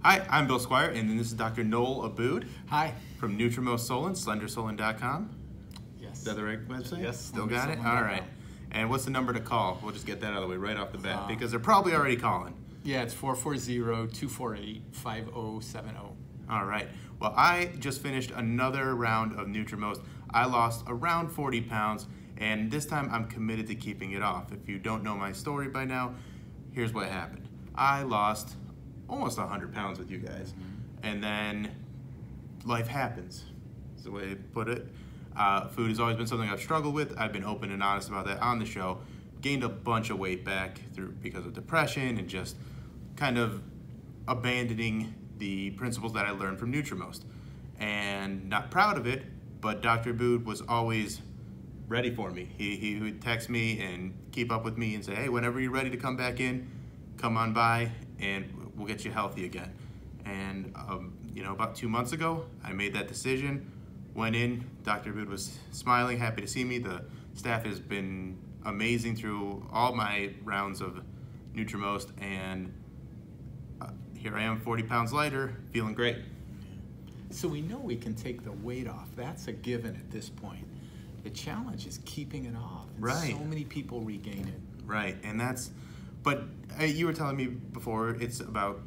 Hi, I'm Bill Squire, and this is Dr. Noel Abood Hi. from Nutrimost Solon, SlenderSolon.com. Yes. Is that the right website? Yes. Still got it? All right. And what's the number to call? We'll just get that out of the way right off the bat, because they're probably already calling. Yeah, it's 440-248-5070. All right. Well, I just finished another round of Nutrimost. I lost around 40 pounds, and this time I'm committed to keeping it off. If you don't know my story by now, here's what happened. I lost almost 100 pounds with you guys, and then life happens. That's the way to put it. Food has always been something I've struggled with. I've been open and honest about that on the show. Gained a bunch of weight back because of depression and just kind of abandoning the principles that I learned from Nutrimost. And not proud of it, but Dr. Abood was always ready for me. He would text me and keep up with me and say, hey, whenever you're ready to come back in, come on by and we'll get you healthy again. And about 2 months ago, I made that decision, went in. Dr. Abood was smiling, happy to see me. The staff has been amazing through all my rounds of Nutrimost, and here I am 40 pounds lighter, feeling great. So we know we can take the weight off. That's a given at this point. The challenge is keeping it off. And right. So many people regain it. Right, and but you were telling me before, it's about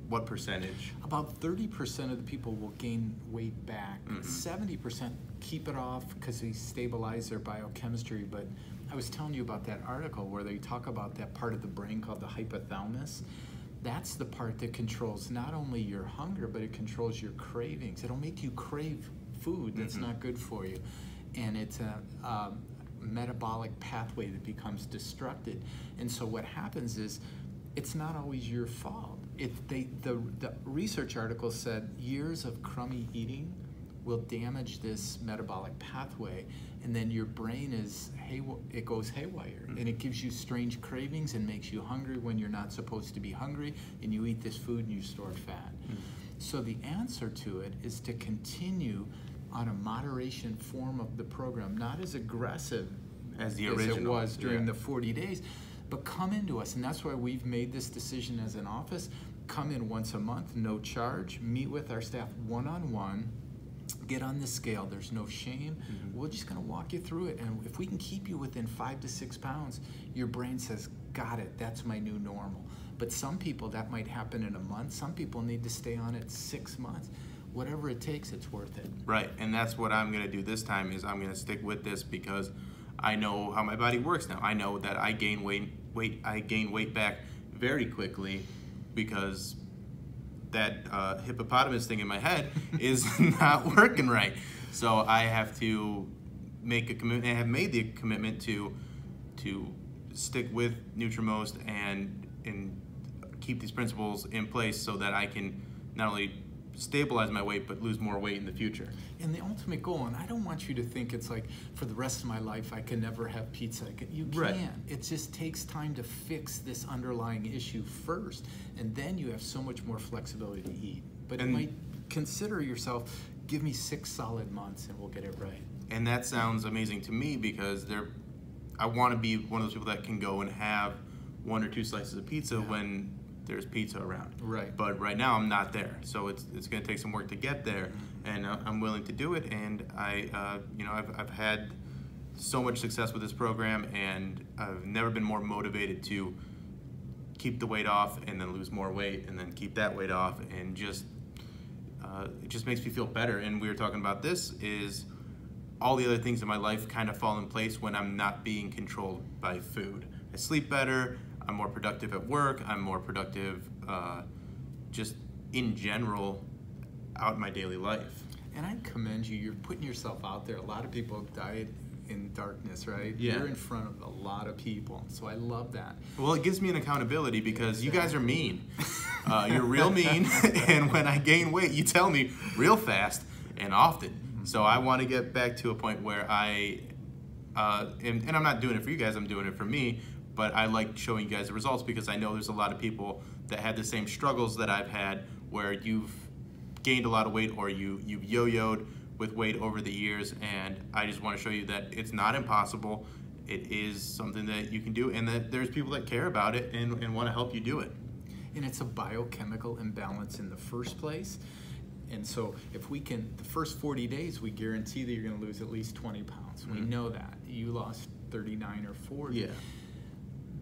what percentage? About 30% of the people will gain weight back. 70% keep it off because they stabilize their biochemistry. But I was telling you about that article where they talk about that part of the brain called the hypothalamus. That's the part that controls not only your hunger, but it controls your cravings. It'll make you crave food that's not good for you. And it's a metabolic pathway that becomes disrupted. And so what happens is, it's not always your fault. The research article said years of crummy eating will damage this metabolic pathway, and then your brain it goes haywire, and it gives you strange cravings and makes you hungry when you're not supposed to be hungry, and you eat this food and you store fat. So the answer to it is to continue on a moderation form of the program, not as aggressive as it was during the 40 days, but come into us. And that's why we've made this decision as an office. Come in once a month, no charge, meet with our staff one-on-one, get on the scale. There's no shame. We're just gonna walk you through it. And if we can keep you within 5 to 6 pounds, your brain says, got it, that's my new normal. But some people, that might happen in a month. Some people need to stay on it 6 months. Whatever it takes, it's worth it. Right, and that's what I'm gonna do this time, is I'm gonna stick with this because I know how my body works now. I know that I gain weight back very quickly because that hippopotamus thing in my head is not working right. So I have to make a commitment. I have made the commitment to stick with Nutrimost and keep these principles in place so that I can not only stabilize my weight, but lose more weight in the future. And the ultimate goal, and I don't want you to think it's like, for the rest of my life, I can never have pizza. You can. Right. It just takes time to fix this underlying issue first, and then you have so much more flexibility to eat. But you might consider yourself, give me 6 solid months and we'll get it right. And that sounds amazing to me because I want to be one of those people that can go and have 1 or 2 slices of pizza when there's pizza around. Right. But right now I'm not there, so it's going to take some work to get there, and I'm willing to do it. And I've had so much success with this program, and I've never been more motivated to keep the weight off and then lose more weight and then keep that weight off, and it just makes me feel better. And we were talking about this, is all the other things in my life kind of fall in place when I'm not being controlled by food. I sleep better, I'm more productive at work, I'm more productive just in general out in my daily life. And I commend you, you're putting yourself out there. A lot of people diet in darkness, right? Yeah. You're in front of a lot of people, so I love that. Well, it gives me an accountability because you guys are mean. You're real mean, and when I gain weight, you tell me real fast and often. So I want to get back to a point where and I'm not doing it for you guys, I'm doing it for me, but I like showing you guys the results because I know there's a lot of people that had the same struggles that I've had, where you've gained a lot of weight or you've yo-yoed with weight over the years, and I just want to show you that it's not impossible. It is something that you can do, and that there's people that care about it and want to help you do it. And it's a biochemical imbalance in the first place. And so if we can, the first 40 days, we guarantee that you're going to lose at least 20 pounds. We know that. You lost 39 or 40. Yeah.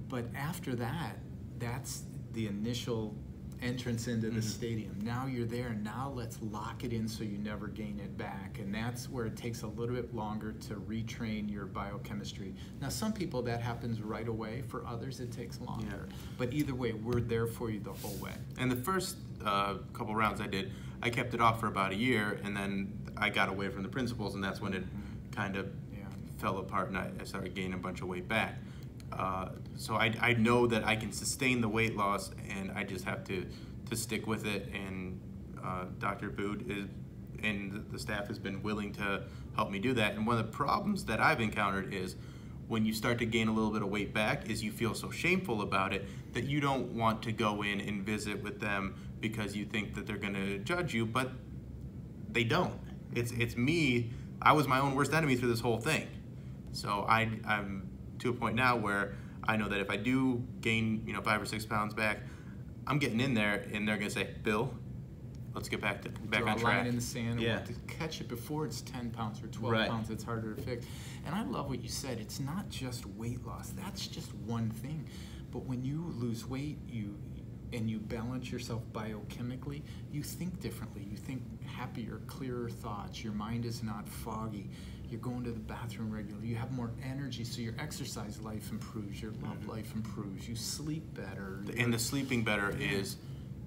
But after that, that's the initial entrance into the stadium. Now you're there. Now let's lock it in so you never gain it back. And that's where it takes a little bit longer to retrain your biochemistry. Now, some people that happens right away. For others, it takes longer. Yeah. But either way, we're there for you the whole way. And the first couple rounds I kept it off for about a year, and then I got away from the principles, and that's when it kind of fell apart, and I started gaining a bunch of weight back. So I know that I can sustain the weight loss, and I just have to stick with it. And Dr. Abood and the staff has been willing to help me do that. And one of the problems that I've encountered is when you start to gain a little bit of weight back is you feel so shameful about it that you don't want to go in and visit with them because you think that they're going to judge you, but they don't. It's me. I was my own worst enemy through this whole thing. So I'm to a point now where I know that if I do gain 5 or 6 pounds back, I'm getting in there and they're gonna say, Bill, let's get back on track. Draw a line in the sand. Yeah. To catch it before it's 10 pounds or 12 pounds, it's harder to fix. And I love what you said. It's not just weight loss. That's just one thing. But when you lose weight, and you balance yourself biochemically, you think differently. You think happier, clearer thoughts. Your mind is not foggy. You're going to the bathroom regularly. You have more energy, so your exercise life improves. Your love life improves. You sleep better. And the sleeping better is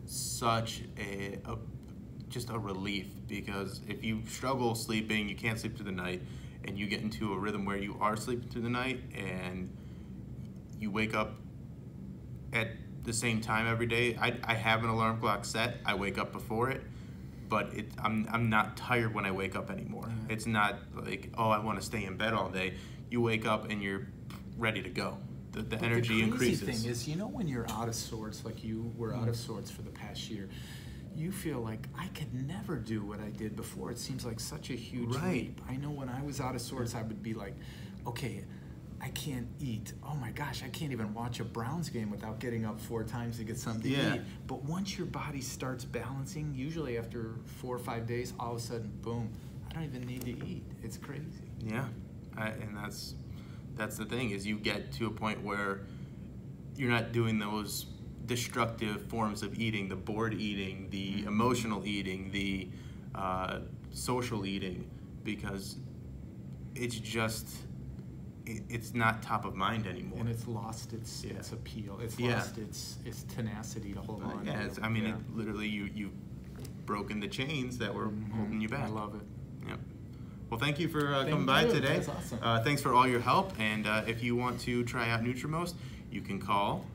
such just a relief, because if you struggle sleeping, you can't sleep through the night, and you get into a rhythm where you are sleeping through the night, and you wake up at the same time every day. I have an alarm clock set. I wake up before it, but I'm not tired when I wake up anymore. Yeah. It's not like, oh, I want to stay in bed all day. You wake up and you're ready to go. The energy increases. The crazy thing is, when you're out of sorts, like you were out of sorts for the past year, you feel like, I could never do what I did before. It seems like such a huge leap. I know when I was out of sorts, I would be like, okay, I can't eat. Oh my gosh, I can't even watch a Browns game without getting up 4 times to get something to eat. But once your body starts balancing, usually after 4 or 5 days, all of a sudden, boom, I don't even need to eat. It's crazy. Yeah, and that's the thing, is you get to a point where you're not doing those destructive forms of eating, the bored eating, the emotional eating, the social eating, because it's just, it's not top of mind anymore. And it's lost its appeal. It's lost its tenacity to hold on. Yeah, it literally, you've broken the chains that were holding you back. I love it. Yep. Well, thank you for coming by today. That's awesome. Thanks for all your help. And if you want to try out Nutrimost, you can call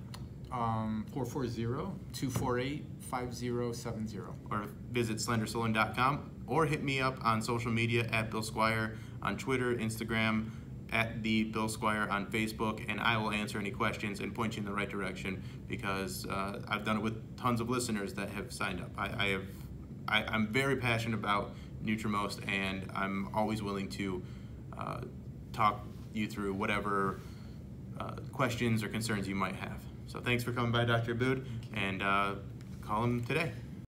440-248-5070. Or visit SlenderSolon.com, or hit me up on social media at Bill Squire on Twitter, Instagram, at the Bill Squire on Facebook, and I will answer any questions and point you in the right direction, because I've done it with tons of listeners that have signed up. I'm very passionate about Nutrimost, and I'm always willing to talk you through whatever questions or concerns you might have. So thanks for coming by, Dr. Abood, and call him today.